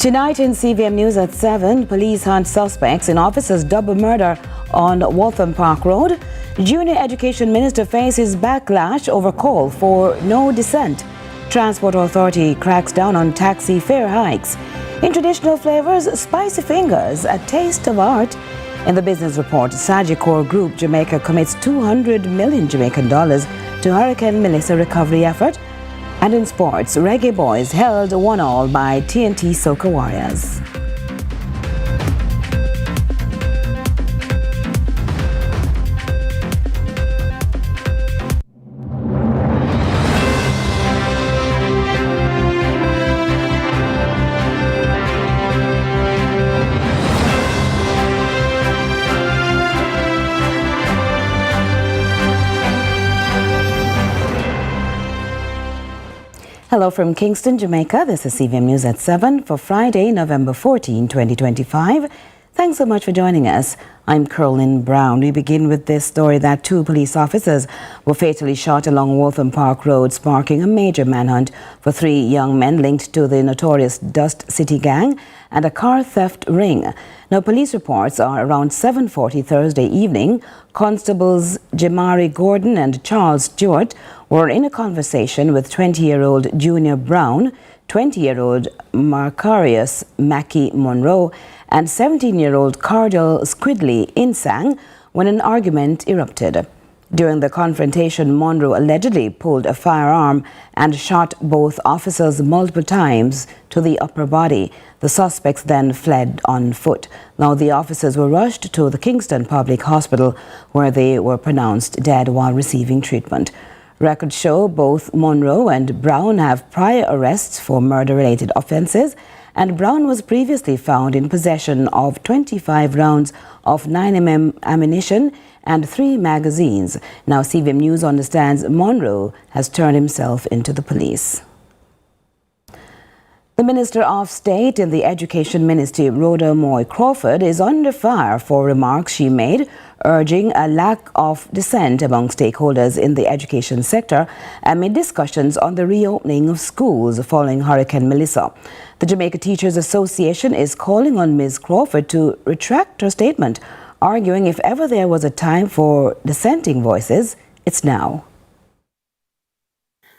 Tonight in CVM News at 7, police hunt suspects in officers' double murder on Waltham Park Road. Junior Education Minister faces backlash over call for no dissent. Transport Authority cracks down on taxi fare hikes. In traditional flavors, spicy fingers, a taste of art. In the business report, Sagicor Group Jamaica commits $200 million Jamaican dollars to Hurricane Melissa recovery effort. And in sports, Reggae Boys held 1-1 by TNT Soca Warriors. Hello from Kingston, Jamaica. This is CVM News at 7 for Friday, November 14, 2025. Thanks so much for joining us. I'm Caroline Brown. We begin with this story that 2 police officers were fatally shot along Waltham Park Road, sparking a major manhunt for 3 young men linked to the notorious Dust City gang and a car theft ring. Now, police reports are around 7:40 Thursday evening, Constables Jamari Gordon and Charles Stewart were in a conversation with 20-year-old Junior Brown, 20-year-old Marcarius Mackie Monroe, and 17-year-old Cardell Squidley Insang when an argument erupted. During the confrontation, Monroe allegedly pulled a firearm and shot both officers multiple times to the upper body. The suspects then fled on foot. Now, the officers were rushed to the Kingston Public Hospital, where they were pronounced dead while receiving treatment. Records show both Monroe and Brown have prior arrests for murder-related offences, and Brown was previously found in possession of 25 rounds of 9mm ammunition and 3 magazines. Now, CVM News understands Monroe has turned himself into the police. The Minister of State in the Education Ministry, Rhoda Moy Crawford, is under fire for remarks she made urging a lack of dissent among stakeholders in the education sector amid discussions on the reopening of schools following Hurricane Melissa. The Jamaica Teachers Association is calling on Ms. Crawford to retract her statement, arguing if ever there was a time for dissenting voices, it's now.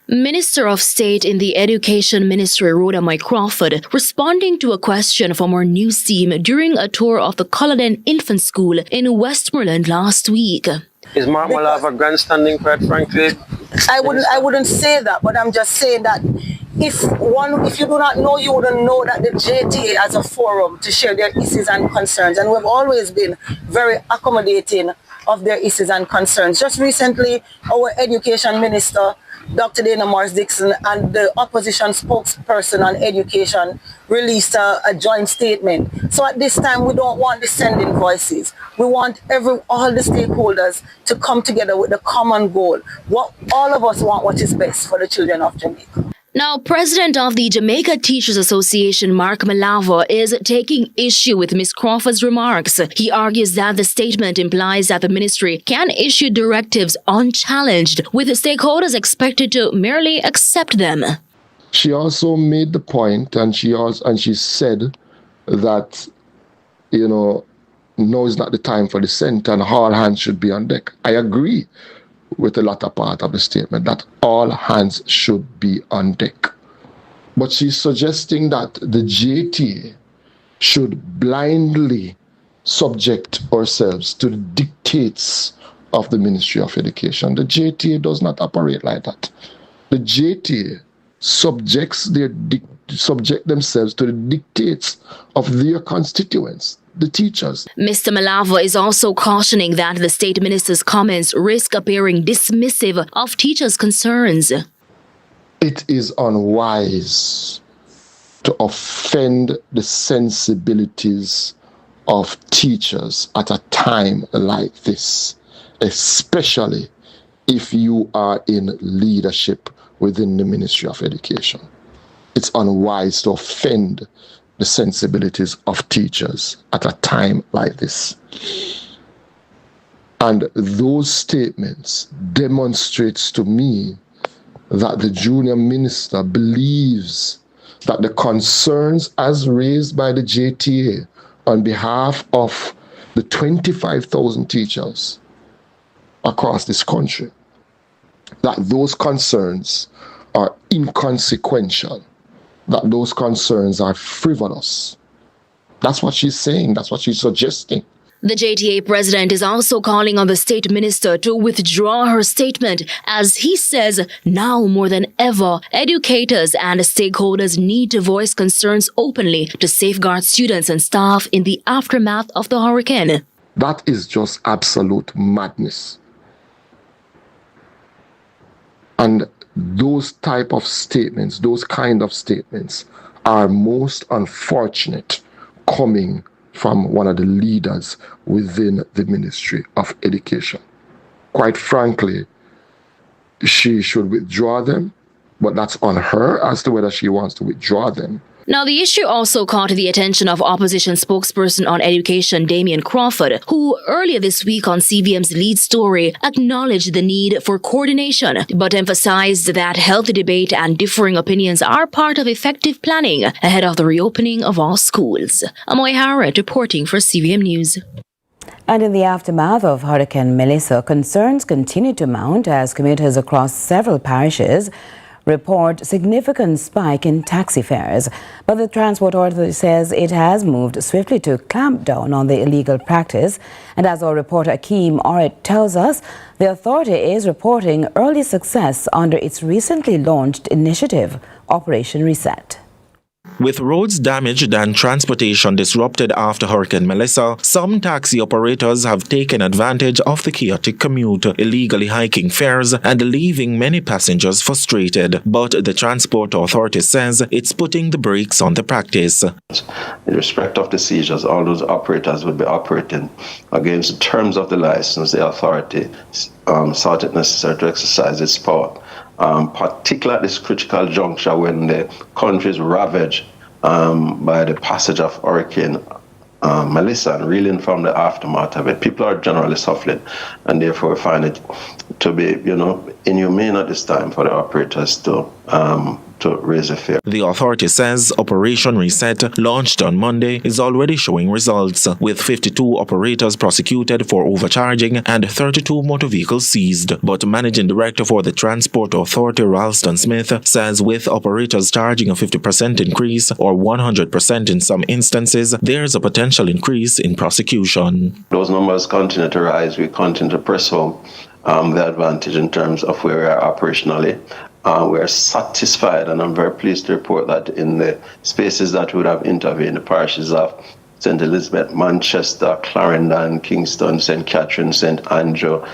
Minister of State in the Education Ministry, Rhoda Moy Crawford, responding to a question from her news team during a tour of the Culloden Infant School in Westmoreland last week. Is Mark Malava grandstanding, quite frankly? I wouldn't say that, but I'm just saying that if you do not know, you wouldn't know that the JTA has a forum to share their issues and concerns, and we've always been very accommodating of their issues and concerns. Just recently, our Education Minister, Dr. Dana Morris-Dixon, and the opposition spokesperson on education released a joint statement. So at this time, we don't want dissenting voices. We want all the stakeholders to come together with a common goal. What all of us want, what is best for the children of Jamaica. Now, President of the Jamaica Teachers Association, Mark Malava, is taking issue with Ms. Crawford's remarks. He argues that the statement implies that the ministry can issue directives unchallenged, with stakeholders expected to merely accept them. She also made the point, and she said that, now is not the time for dissent and all hands should be on deck. I agree with the latter part of the statement, that all hands should be on deck. But she's suggesting that the JTA should blindly subject ourselves to the dictates of the Ministry of Education. The JTA does not operate like that. The JTA subject themselves to the dictates of their constituents, the teachers. Mr. Malava is also cautioning that the state minister's comments risk appearing dismissive of teachers' concerns. It is unwise to offend the sensibilities of teachers at a time like this, especially if you are in leadership within the Ministry of Education. It's unwise to offend the sensibilities of teachers at a time like this. And those statements demonstrates to me that the junior minister believes that the concerns as raised by the JTA on behalf of the 25,000 teachers across this country, that those concerns are inconsequential, that those concerns are frivolous. That's what she's saying. That's what she's suggesting. The JTA president is also calling on the state minister to withdraw her statement, as he says now more than ever, educators and stakeholders need to voice concerns openly to safeguard students and staff in the aftermath of the hurricane. That is just absolute madness. And those type of statements, those kind of statements are most unfortunate coming from one of the leaders within the Ministry of Education. Quite frankly, she should withdraw them, but that's on her as to whether she wants to withdraw them. Now, the issue also caught the attention of opposition spokesperson on education, Damien Crawford, who earlier this week on CVM's lead story acknowledged the need for coordination, but emphasized that healthy debate and differing opinions are part of effective planning ahead of the reopening of all schools. Amoy Harrod reporting for CVM News. And in the aftermath of Hurricane Melissa, concerns continue to mount as commuters across several parishes report significant spike in taxi fares. But the Transport Authority says it has moved swiftly to clamp down on the illegal practice. And as our reporter Akeem Orit tells us, the authority is reporting early success under its recently launched initiative, Operation Reset. With roads damaged and transportation disrupted after Hurricane Melissa, some taxi operators have taken advantage of the chaotic commute, illegally hiking fares and leaving many passengers frustrated. But the Transport Authority says it's putting the brakes on the practice. In respect of the seizures, all those operators will be operating against the terms of the license. The authority thought it necessary to exercise its power. Particularly at this critical juncture when the country is ravaged by the passage of Hurricane Melissa and reeling from the aftermath of it. People are generally suffering, and therefore find it to be, inhumane at this time for the operators to raise a fare. The authority says Operation Reset, launched on Monday, is already showing results, with 52 operators prosecuted for overcharging and 32 motor vehicles seized. But Managing Director for the Transport Authority, Ralston Smith, says with operators charging a 50% increase or 100% in some instances, there's a potential increase in prosecution. Those numbers continue to rise. We continue to press home the advantage in terms of where we are operationally. We are satisfied, and I'm very pleased to report that in the spaces that would have intervened, the parishes of St. Elizabeth, Manchester, Clarendon, Kingston, St. Catherine, St. Andrew,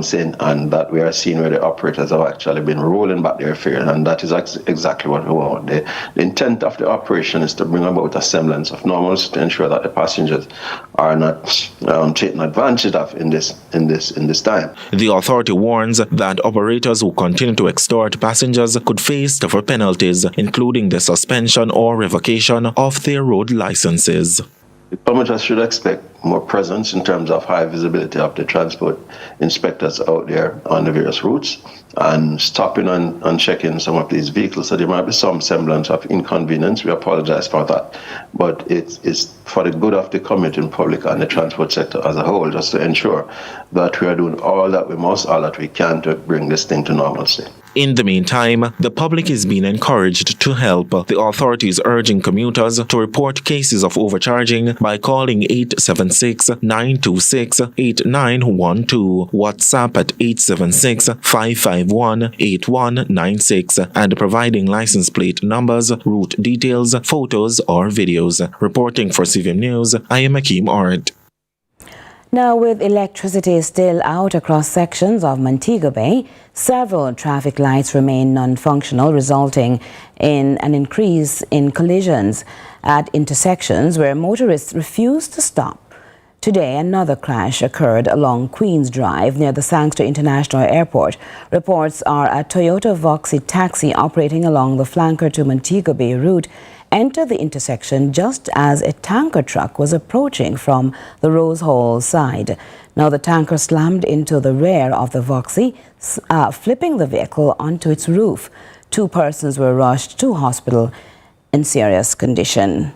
St. Anne, that we are seeing where the operators have actually been rolling back their fares, and that is exactly what we want. The intent of the operation is to bring about a semblance of normalcy to ensure that the passengers are not taken advantage of in this time. The authority warns that operators who continue to extort passengers could face tougher penalties, including the suspension or revocation of their road licenses. The passengers should expect more presence in terms of high visibility of the transport inspectors out there on the various routes and stopping and checking some of these vehicles. So there might be some semblance of inconvenience. We apologize for that. But it's for the good of the community and public and the transport sector as a whole, just to ensure that we are doing all that we must, all that we can to bring this thing to normalcy. In the meantime, the public is being encouraged to help. The authority is urging commuters to report cases of overcharging by calling 876-926-8912, WhatsApp at 876-551-8196, and providing license plate numbers, route details, photos, or videos. Reporting for CVM News, I am Akeem Orit. Now, with electricity still out across sections of Montego Bay, several traffic lights remain non-functional, resulting in an increase in collisions at intersections where motorists refuse to stop. Today, another crash occurred along Queens Drive near the Sangster International Airport. Reports are a Toyota Voxy taxi operating along the flanker to Montego Bay route entered the intersection just as a tanker truck was approaching from the Rose Hall side. Now, the tanker slammed into the rear of the Voxy, flipping the vehicle onto its roof. 2 persons were rushed to hospital. in serious condition.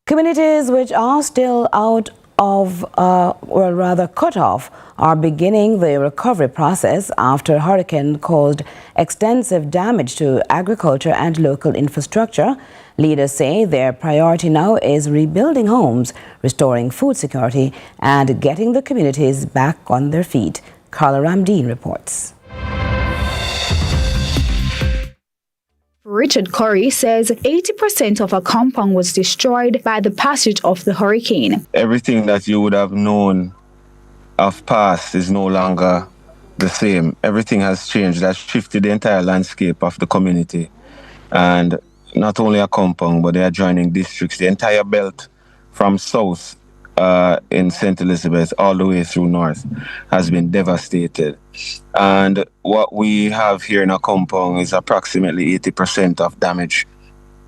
Communities which are still out of, or rather cut off, are beginning the recovery process after a hurricane caused extensive damage to agriculture and local infrastructure. Leaders say their priority now is rebuilding homes, restoring food security, and getting the communities back on their feet. Carla Ramdeen reports. Richard Curry says 80% of a compound was destroyed by the passage of the hurricane. Everything that you would have known of past is no longer the same. Everything has changed. That's shifted the entire landscape of the community. And not only a compound, but the adjoining districts, the entire belt from south in St. Elizabeth all the way through north has been devastated. And what we have here in a compound is approximately 80% of damage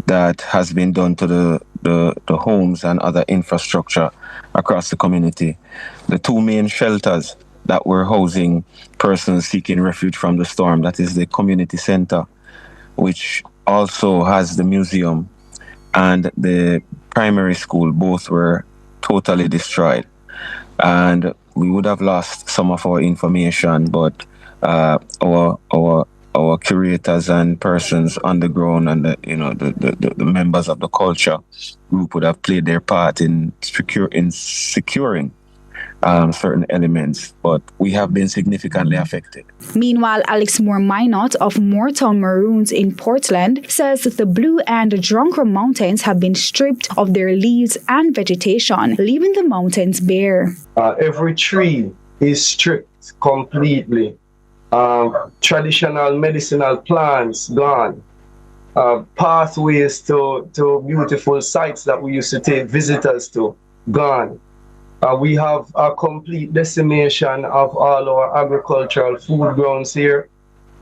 that has been done to the homes and other infrastructure across the community. The two main shelters that were housing persons seeking refuge from the storm, that is the community center, which also has the museum, and the primary school, both were totally destroyed. And we would have lost some of our information, but our curators and persons on the ground and the members of the culture group would have played their part in securing certain elements, but we have been significantly affected. Meanwhile, Alex Moore-Minot of Moortown Maroons in Portland says that the Blue and Drunkard Mountains have been stripped of their leaves and vegetation, leaving the mountains bare. Every tree is stripped completely. Traditional medicinal plants gone. Pathways to beautiful sites that we used to take visitors to gone. We have a complete decimation of all our agricultural food grounds here,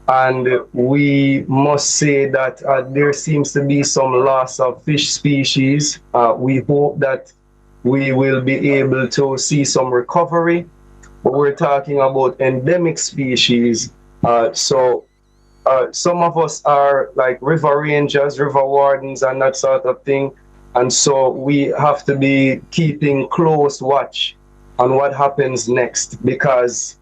and we must say that there seems to be some loss of fish species. We hope that we will be able to see some recovery, but we're talking about endemic species. So some of us are like river rangers, river wardens, and that sort of thing. And so we have to be keeping close watch on what happens next, because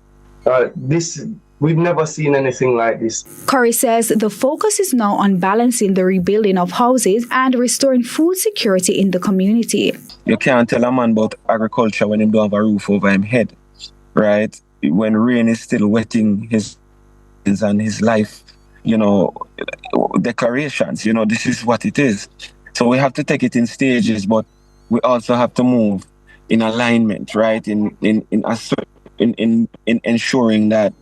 we've never seen anything like this. Curry says the focus is now on balancing the rebuilding of houses and restoring food security in the community. You can't tell a man about agriculture when he don't have a roof over his head, right? When rain is still wetting his and his life, declarations, this is what it is. So we have to take it in stages, but we also have to move in alignment, right? In ensuring that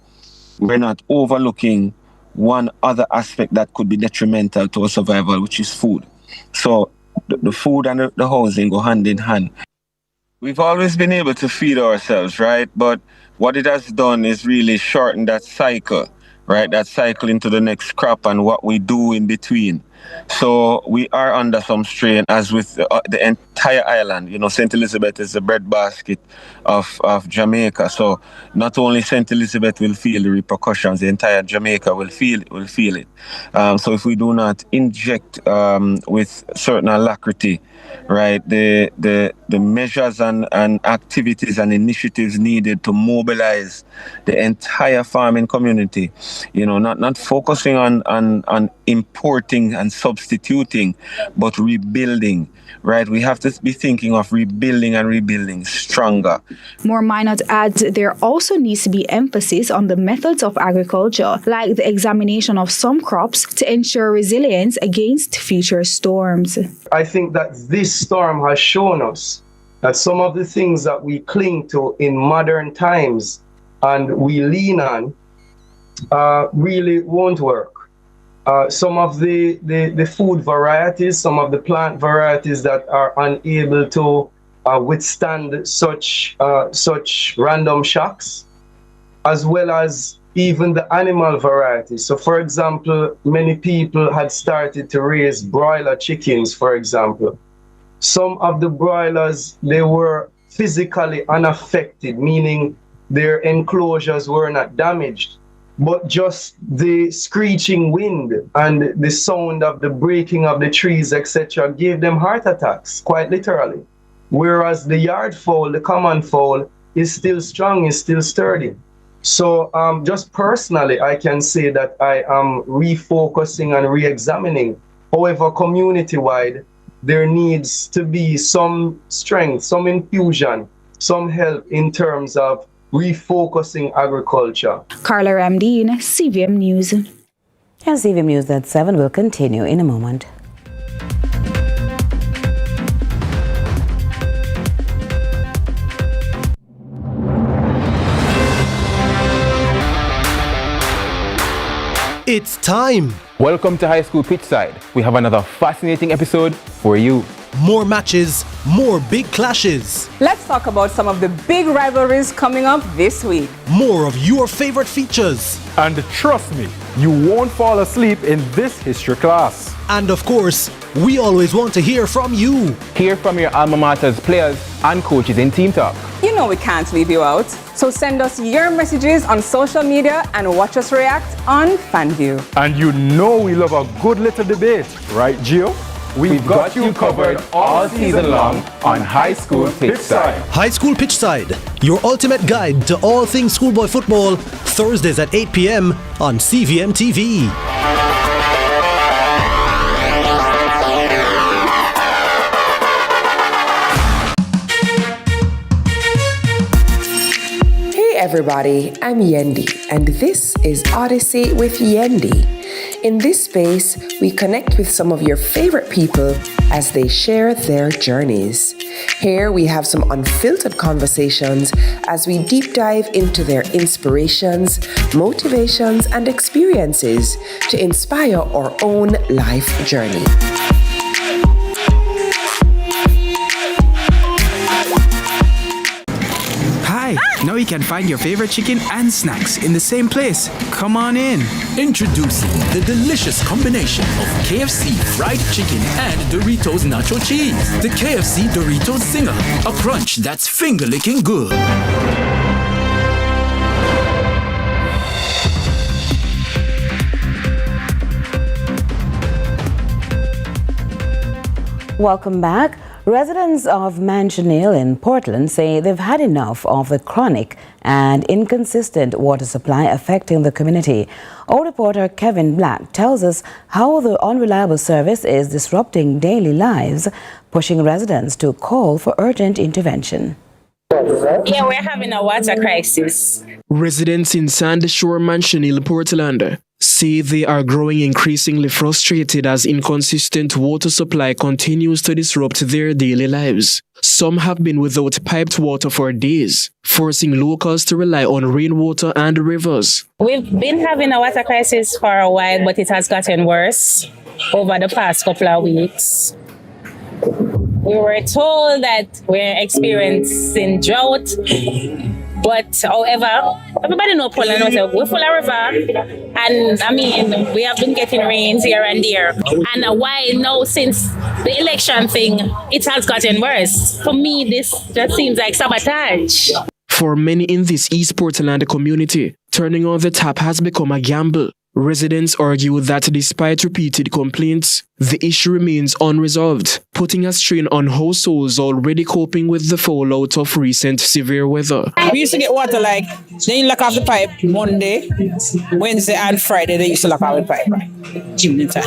we're not overlooking one other aspect that could be detrimental to our survival, which is food. So the food and the housing go hand in hand. We've always been able to feed ourselves, right? But what it has done is really shorten that cycle, right? That cycle into the next crop and what we do in between. So we are under some strain, as with the entire island. St. Elizabeth is the breadbasket of Jamaica. So not only St. Elizabeth will feel the repercussions, the entire Jamaica will feel it. So if we do not inject with certain alacrity, right, the measures and activities and initiatives needed to mobilize the entire farming community, not focusing on importing and substituting, but rebuilding, right? We have to be thinking of rebuilding stronger. Moore-Minot adds there also needs to be emphasis on the methods of agriculture, like the examination of some crops to ensure resilience against future storms. I think that this storm has shown us that some of the things that we cling to in modern times and we lean on really won't work. Some of the food varieties, some of the plant varieties that are unable to withstand such random shocks, as well as even the animal varieties. So for example, many people had started to raise broiler chickens, for example. Some of the broilers, they were physically unaffected, meaning their enclosures were not damaged. but just the screeching wind and the sound of the breaking of the trees, etc., gave them heart attacks, quite literally. Whereas the yard fowl, the common fowl, is still strong, is still sturdy. So just personally, I can say that I am refocusing and re-examining. However, community-wide, there needs to be some strength, some infusion, some help in terms of refocusing agriculture. Carla Ramdeen, CVM News. And CVM News at 7 will continue in a moment. It's time! Welcome to High School Pitchside. We have another fascinating episode for you. More matches, more big clashes. Let's talk about some of the big rivalries coming up this week. More of your favorite features. And trust me, you won't fall asleep in this history class. And of course, we always want to hear from you. Hear from your alma mater's players and coaches in Team Talk. You know we can't leave you out. So send us your messages on social media and watch us react on FanView. And you know we love a good little debate, right, Gio? We've got you covered all season long on High School Pitchside. High School Pitchside, your ultimate guide to all things schoolboy football, Thursdays at 8 p.m. on CVM TV. Hey everybody, I'm Yendi, and this is Odyssey with Yendi. In this space, we connect with some of your favorite people as they share their journeys. Here we have some unfiltered conversations as we deep dive into their inspirations, motivations, and experiences to inspire our own life journey. Now you can find your favorite chicken and snacks in the same place. Come on in. Introducing the delicious combination of KFC fried chicken and Doritos nacho cheese. The KFC Doritos Zinger, a crunch that's finger-licking good. Welcome back. Residents of Mansion Hill in Portland say they've had enough of the chronic and inconsistent water supply affecting the community. Our reporter Kevin Black tells us how the unreliable service is disrupting daily lives, pushing residents to call for urgent intervention. Yeah, we're having a water crisis. Residents in Sandshore Mansion Hill, Portland, say they are growing increasingly frustrated as inconsistent water supply continues to disrupt their daily lives. Some have been without piped water for days, forcing locals to rely on rainwater and rivers. We've been having a water crisis for a while, but it has gotten worse over the past couple of weeks. We were told that we're experiencing drought, but however, everybody knows Portland, we're full of river, and I mean, we have been getting rains here and there. And why now, since the election thing, it has gotten worse? For me, this just seems like sabotage. For many in this East Portland community, turning on the tap has become a gamble. Residents argue that despite repeated complaints, the issue remains unresolved, putting a strain on households already coping with the fallout of recent severe weather. We used to get water then you lock off the pipe Monday, Wednesday and Friday, they used to lock off the pipe. Evening time.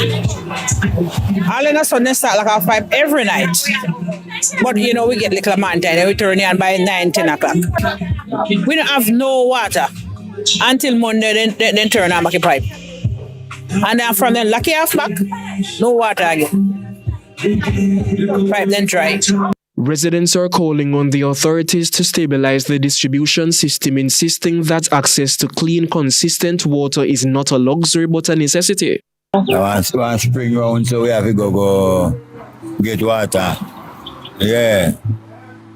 All in a sudden they start lock off the pipe every night. But we get little man time, we turn it on by 9, 10 o'clock. We don't have no water until Monday, then turn on back the pipe. And then from then lucky half back, no water again. Pipe then dry. Residents are calling on the authorities to stabilize the distribution system, insisting that access to clean, consistent water is not a luxury but a necessity. One spring round, so we have to go get water. Yeah.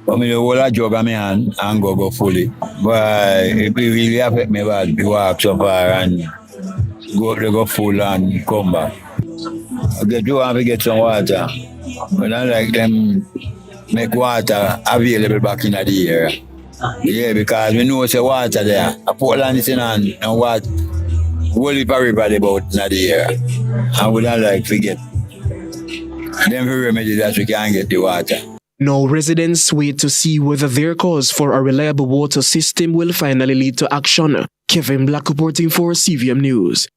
But me the whole a jug of my hand and go fully. But it really affect me bad. We walk so far and go full and come back. I get some water. But I like them make water available back in the area. Yeah, because we know it's water there. A Portland is in and what whole heap of everybody about in the year. I would not like to get them remedy that we can get the water. Now residents wait to see whether their calls for a reliable water system will finally lead to action. Kevin Black reporting for CVM News.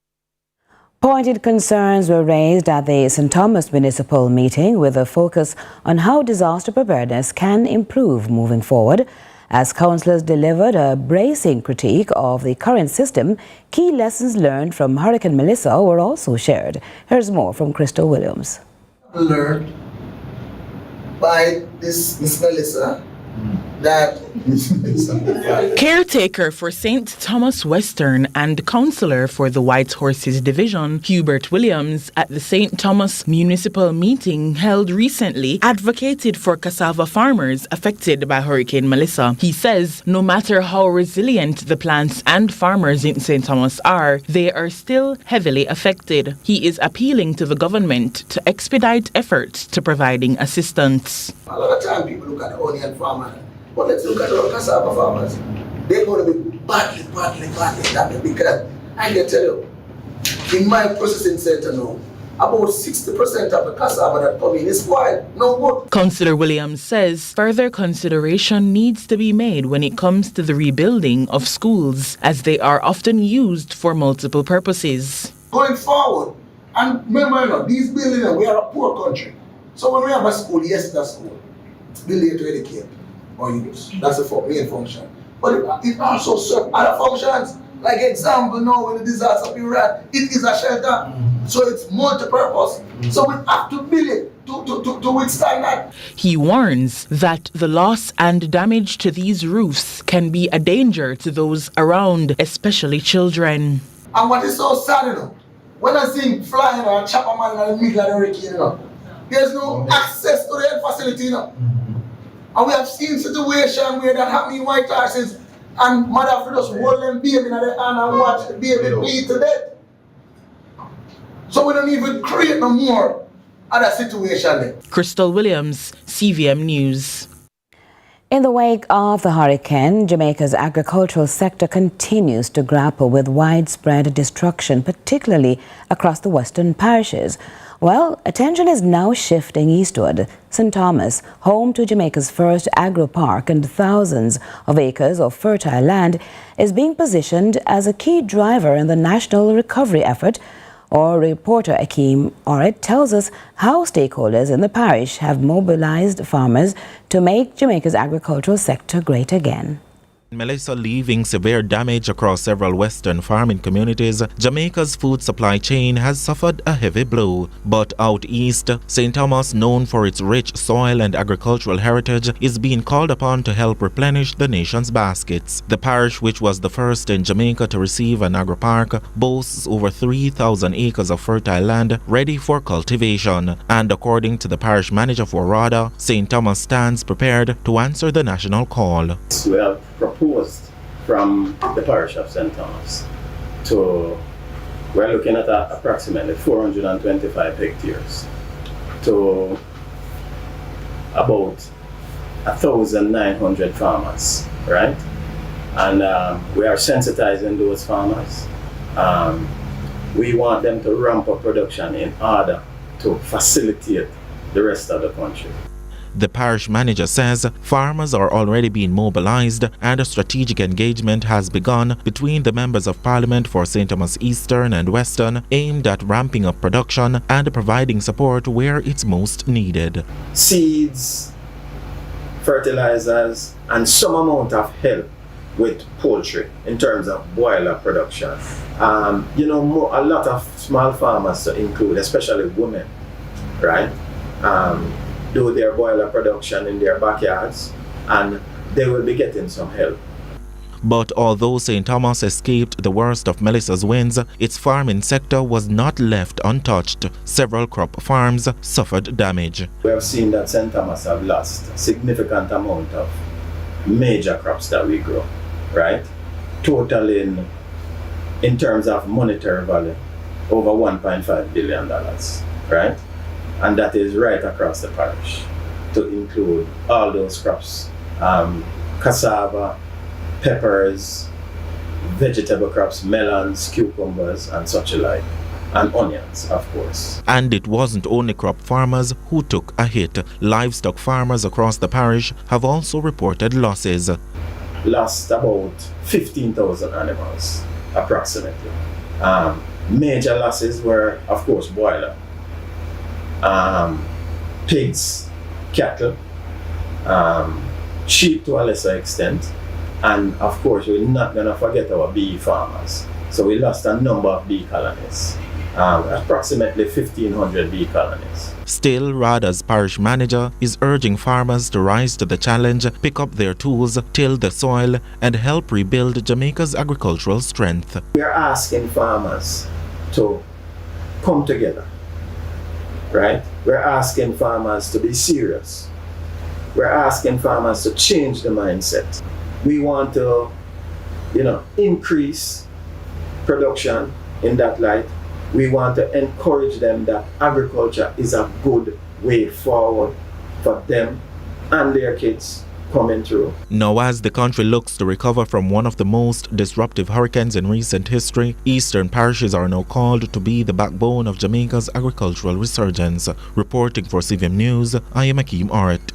Pointed concerns were raised at the St. Thomas Municipal meeting with a focus on how disaster preparedness can improve moving forward. As councillors delivered a bracing critique of the current system, key lessons learned from Hurricane Melissa were also shared. Here's more from Crystal Williams. Learned by this Miss Melissa that caretaker for St. Thomas Western and councillor for the White Horses Division, Hubert Williams, at the St. Thomas Municipal meeting held recently, advocated for cassava farmers affected by Hurricane Melissa. He says no matter how resilient the plants and farmers in St. Thomas are, they are still heavily affected. He is appealing to the government to expedite efforts to providing assistance. A lot of time people look at the onion farmer, but let's look at our cassava farmers. They're going to be badly damaged because I can tell you, in my processing center now, about 60% of the cassava that come in is spoiled, no good. Councillor Williams says further consideration needs to be made when it comes to the rebuilding of schools, as they are often used for multiple purposes. Going forward, and remember, these buildings, we are a poor country. So when we have a school, yes, it's a school. It's built to educate our youth. That's the main function. But it also serves other functions. Like example, now when the disaster period, it is a shelter. So it's multi-purpose. So we have to build it to withstand that. He warns that the loss and damage to these roofs can be a danger to those around, especially children. And what is so sad, when I see flying or chop a man in the middle of the hurricane, there's no access to the health facility, And we have seen situations where that happen in White Horses and mother have to just hold them baby in their hand and watch the baby bleed to death. So we don't even create no more other situation there. Crystal Williams, CVM News. In the wake of the hurricane, Jamaica's agricultural sector continues to grapple with widespread destruction, particularly across the western parishes. Well, attention is now shifting eastward. St. Thomas, home to Jamaica's first agro-park and thousands of acres of fertile land, is being positioned as a key driver in the national recovery effort. Our reporter Akeem Orit tells us how stakeholders in the parish have mobilized farmers to make Jamaica's agricultural sector great again. Melissa leaving severe damage across several western farming communities, Jamaica's food supply chain has suffered a heavy blow. But out east, St. Thomas, known for its rich soil and agricultural heritage, is being called upon to help replenish the nation's baskets. The parish, which was the first in Jamaica to receive an agro-park, boasts over 3,000 acres of fertile land ready for cultivation. And according to the parish manager for RADA, St. Thomas stands prepared to answer the national call. We have proposed from the parish of St. Thomas we're looking at approximately 425 hectares to about 1,900 farmers, right? And we are sensitizing those farmers. We want them to ramp up production in order to facilitate the rest of the country. The parish manager says farmers are already being mobilized and a strategic engagement has begun between the members of parliament for St. Thomas Eastern and Western, aimed at ramping up production and providing support where it's most needed. Seeds, fertilizers, and some amount of help with poultry in terms of broiler production. A lot of small farmers to include, especially women, right? Do their broiler production in their backyards, and they will be getting some help. But although St. Thomas escaped the worst of Melissa's winds, its farming sector was not left untouched. Several crop farms suffered damage. We have seen that St. Thomas have lost a significant amount of major crops that we grow, right? Totaling, in terms of monetary value, over $1.5 billion, right? And that is right across the parish, to include all those crops, cassava, peppers, vegetable crops, melons, cucumbers, and such alike, and onions, of course. And it wasn't only crop farmers who took a hit. Livestock farmers across the parish have also reported losses. Lost about 15,000 animals, approximately. Major losses were, of course, broiler, pigs, cattle, sheep to a lesser extent, and of course we're not going to forget our bee farmers. So we lost a number of bee colonies, approximately 1,500 bee colonies. Still, Rada's parish manager is urging farmers to rise to the challenge, pick up their tools, till the soil, and help rebuild Jamaica's agricultural strength. We are asking farmers to come together, right? We're asking farmers to be serious. We're asking farmers to change the mindset. We want to, increase production in that light. We want to encourage them that agriculture is a good way forward for them and their kids coming through. Now, as the country looks to recover from one of the most disruptive hurricanes in recent history, eastern parishes are now called to be the backbone of Jamaica's agricultural resurgence. Reporting for CVM News, I am Akeem Art.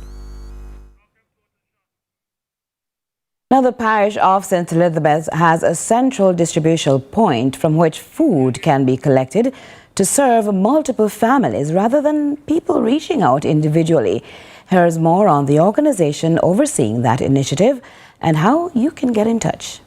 Now, the parish of St. Elizabeth has a central distribution point from which food can be collected to serve multiple families rather than people reaching out individually. Here's more on the organization overseeing that initiative and how you can get in touch.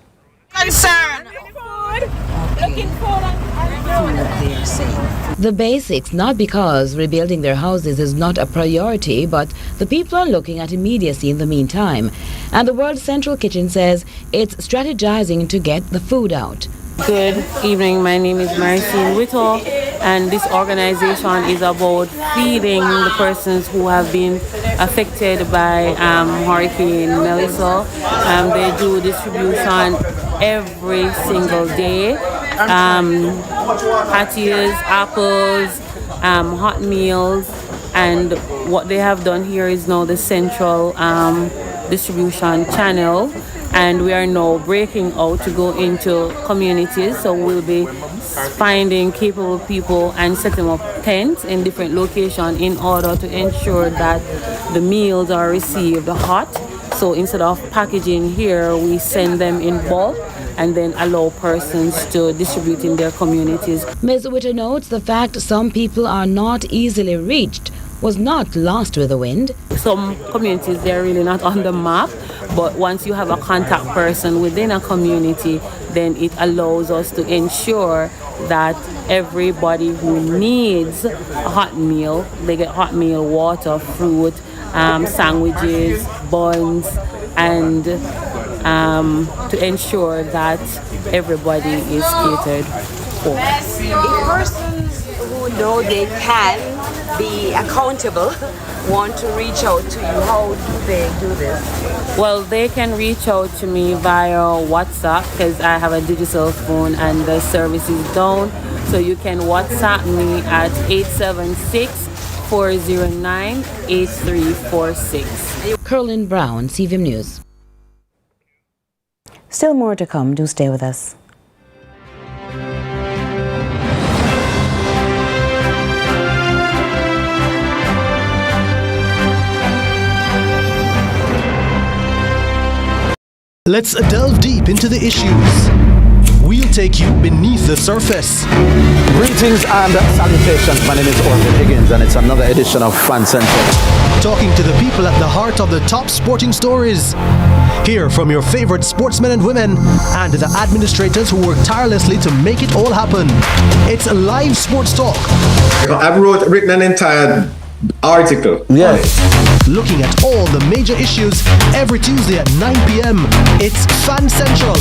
The basics, not because rebuilding their houses is not a priority, but the people are looking at immediacy in the meantime. And the World Central Kitchen says it's strategizing to get the food out. Good evening, my name is Marcine Whittle, and this organization is about feeding the persons who have been affected by Hurricane Melissa. They do distribution every single day. Patties, apples, hot meals, and what they have done here is now the central distribution channel, and we are now breaking out to go into communities. So we'll be finding capable people and setting up tents in different locations in order to ensure that the meals are received hot. So instead of packaging here, we send them in bulk and then allow persons to distribute in their communities. Ms. Witter notes the fact some people are not easily reached was not lost with the wind. Some communities, they're really not on the map, but once you have a contact person within a community, then it allows us to ensure that everybody who needs a hot meal, they get hot meal, water, fruit, sandwiches, buns, and to ensure that everybody is catered for. If persons who know they can be accountable want to reach out to you, how do they do this? Well, they can reach out to me via WhatsApp because I have a digital phone and the service is down. So you can WhatsApp me at 876-409-8346. Curlin Brown, CVM News. Still more to come. Do stay with us. Let's delve deep into the issues. We'll take you beneath the surface. Greetings and salutations. My name is Orville Higgins and it's another edition of Fan Central. Talking to the people at the heart of the top sporting stories. Hear from your favorite sportsmen and women and the administrators who work tirelessly to make it all happen. It's live sports talk. I've written an entire article. Yeah. Looking at all the major issues every Tuesday at 9 p.m. It's Fan Central.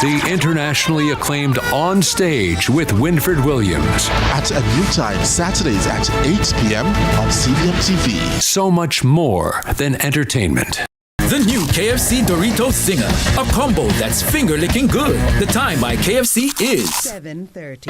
the internationally acclaimed On Stage with Winfred Williams. At a new time, Saturdays at 8 p.m. on CVM TV. So much more than entertainment. The new KFC Dorito Zinger, a combo that's finger-licking good. The time by KFC is 7:30.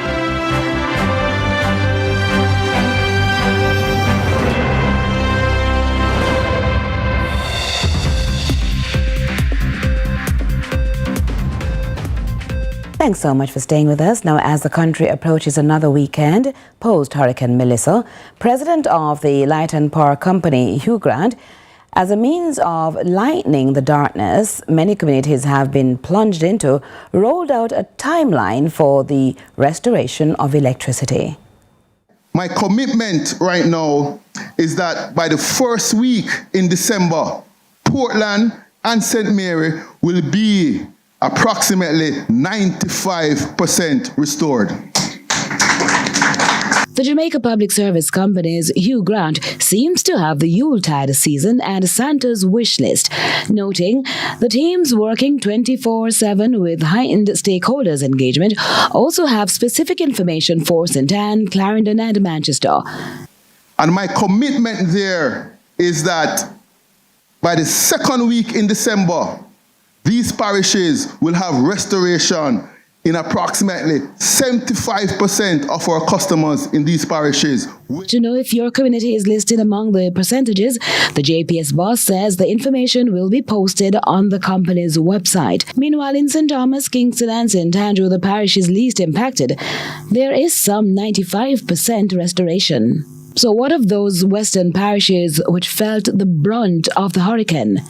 Thanks so much for staying with us. Now, as the country approaches another weekend post-Hurricane Melissa, President of the Light and Power Company, Hugh Grant, as a means of lightening the darkness many communities have been plunged into, rolled out a timeline for the restoration of electricity. My commitment right now is that by the first week in December, Portland and St. Mary will be approximately 95% restored. The Jamaica Public Service Company's Hugh Grant seems to have the Yuletide season and Santa's wish list, noting the teams working 24/7 with heightened stakeholders engagement also have specific information for St. Anne, Clarendon and Manchester. And my commitment there is that by the second week in December, these parishes will have restoration in approximately 75% of our customers in these parishes. To know if your community is listed among the percentages, the JPS boss says the information will be posted on the company's website. Meanwhile, in St. Thomas, Kingston and St. Andrew, the parishes least impacted, there is some 95% restoration. So what of those western parishes which felt the brunt of the hurricane?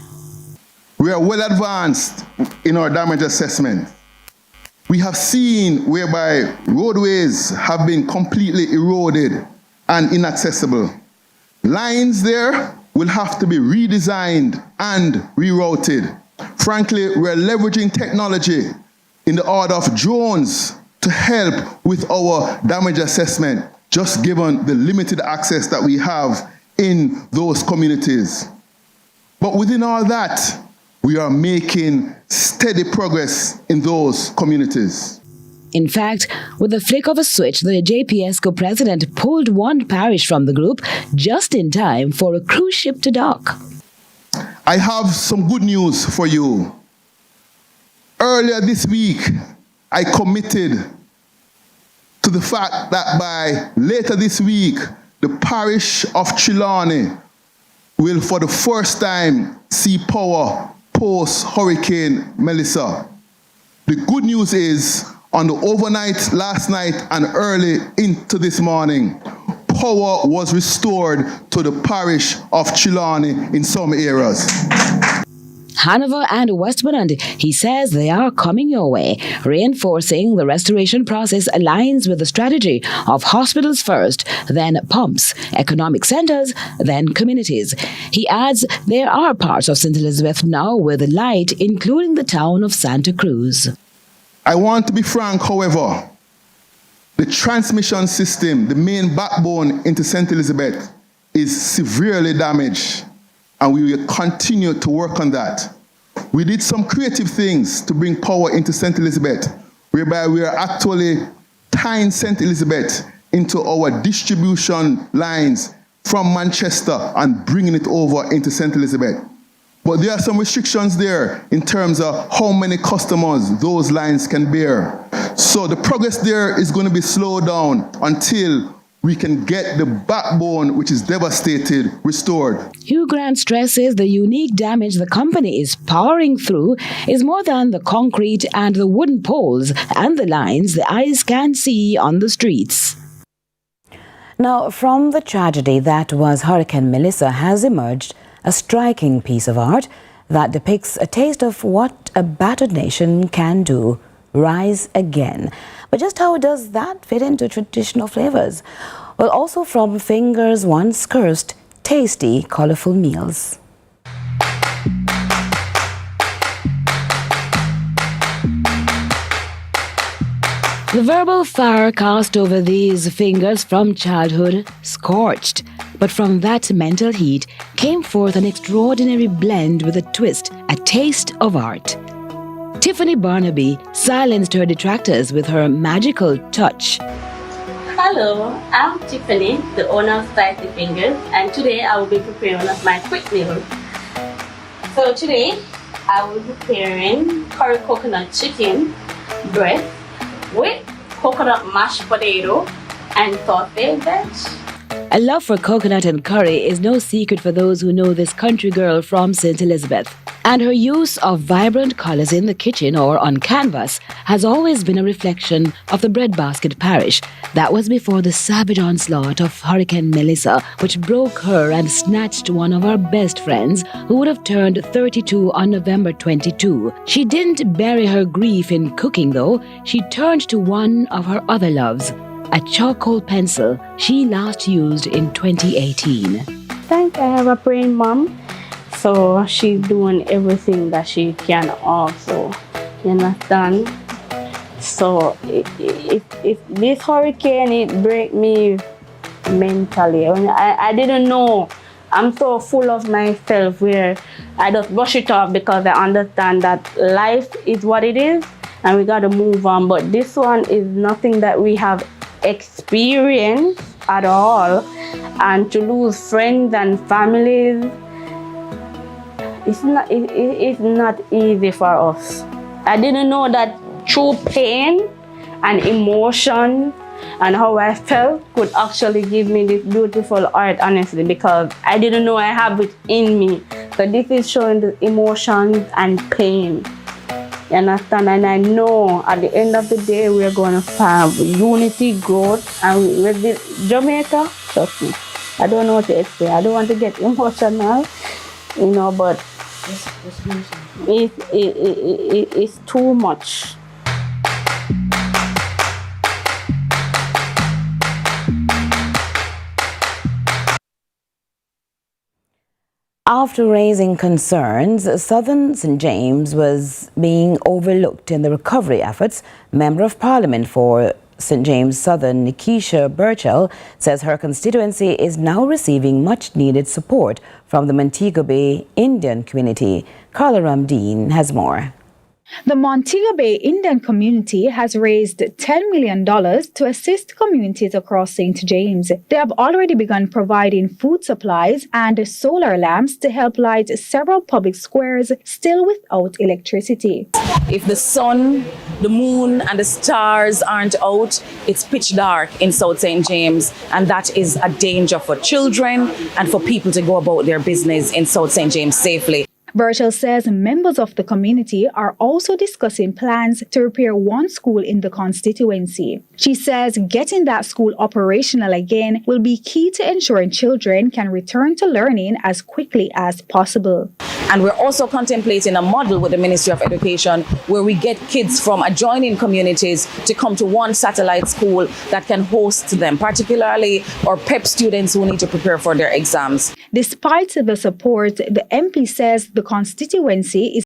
We are well advanced in our damage assessment. We have seen whereby roadways have been completely eroded and inaccessible. Lines there will have to be redesigned and rerouted. Frankly, we're leveraging technology in the order of drones to help with our damage assessment, just given the limited access that we have in those communities. But within all that, we are making steady progress in those communities. In fact, with the flick of a switch, the JPSCO president pulled one parish from the group just in time for a cruise ship to dock. I have some good news for you. Earlier this week, I committed to the fact that by later this week, the parish of Trelawney will for the first time see power post-Hurricane Melissa. The good news is, on the overnight last night and early into this morning, power was restored to the parish of Trelawney in some areas. Hanover and Westmoreland, he says they are coming your way, reinforcing the restoration process aligns with the strategy of hospitals first, then pumps, economic centres, then communities. He adds there are parts of St. Elizabeth now with light, including the town of Santa Cruz. I want to be frank, however. The transmission system, the main backbone into St. Elizabeth, is severely damaged, and we will continue to work on that. We did some creative things to bring power into St. Elizabeth, whereby we are actually tying St. Elizabeth into our distribution lines from Manchester and bringing it over into St. Elizabeth. But there are some restrictions there in terms of how many customers those lines can bear. So the progress there is going to be slowed down until we can get the backbone, which is devastated, restored. Hugh Grant stresses the unique damage the company is powering through is more than the concrete and the wooden poles and the lines the eyes can see on the streets. Now, from the tragedy that was Hurricane Melissa has emerged a striking piece of art that depicts a taste of what a battered nation can do, rise again. But just how does that fit into traditional flavors? Well, also from fingers once cursed, tasty, colorful meals. The verbal fire cast over these fingers from childhood scorched, but from that mental heat came forth an extraordinary blend with a twist, a taste of art. Tiffany Barnaby silenced her detractors with her magical touch. Hello, I'm Tiffany, the owner of Spicy Fingers, and today I will be preparing one of my quick meals. So today I will be preparing curry coconut chicken breast with coconut mashed potato and sauteed veg. A love for coconut and curry is no secret for those who know this country girl from St. Elizabeth. And her use of vibrant colors in the kitchen or on canvas has always been a reflection of the breadbasket parish. That was before the savage onslaught of Hurricane Melissa, which broke her and snatched one of her best friends, who would have turned 32 on November 22. She didn't bury her grief in cooking, though. She turned to one of her other loves, a charcoal pencil she last used in 2018. Thank I have a praying mom, so she's doing everything that she can also, you understand? So if this hurricane, it break me mentally. I didn't know. I'm so full of myself where I just brush it off because I understand that life is what it is and we got to move on. But this one is nothing that we have experienced at all, and to lose friends and families, it's not easy for us. I didn't know that true pain and emotion and how I felt could actually give me this beautiful art, honestly, because I didn't know I have it in me. So this is showing the emotions and pain. You understand? And I know at the end of the day, we're going to have unity, growth, and with Jamaica, trust me, I don't know what to explain. I don't want to get emotional, you know, but it's too much. After raising concerns, Southern St. James was being overlooked in the recovery efforts. Member of Parliament for St. James Southern, Nikisha Burchell, says her constituency is now receiving much-needed support from the Montego Bay Indian community. Carla Ramdeen has more. The Montego Bay Indian community has raised $10 million to assist communities across St. James. They have already begun providing food supplies and solar lamps to help light several public squares still without electricity. If the sun, the moon, and the stars aren't out, it's pitch dark in South St. James, and that is a danger for children and for people to go about their business in South St. James safely. Burchell says members of the community are also discussing plans to repair one school in the constituency. She says getting that school operational again will be key to ensuring children can return to learning as quickly as possible. And we're also contemplating a model with the Ministry of Education where we get kids from adjoining communities to come to one satellite school that can host them, particularly our PEP students who need to prepare for their exams. Despite the support, the MP says the constituency is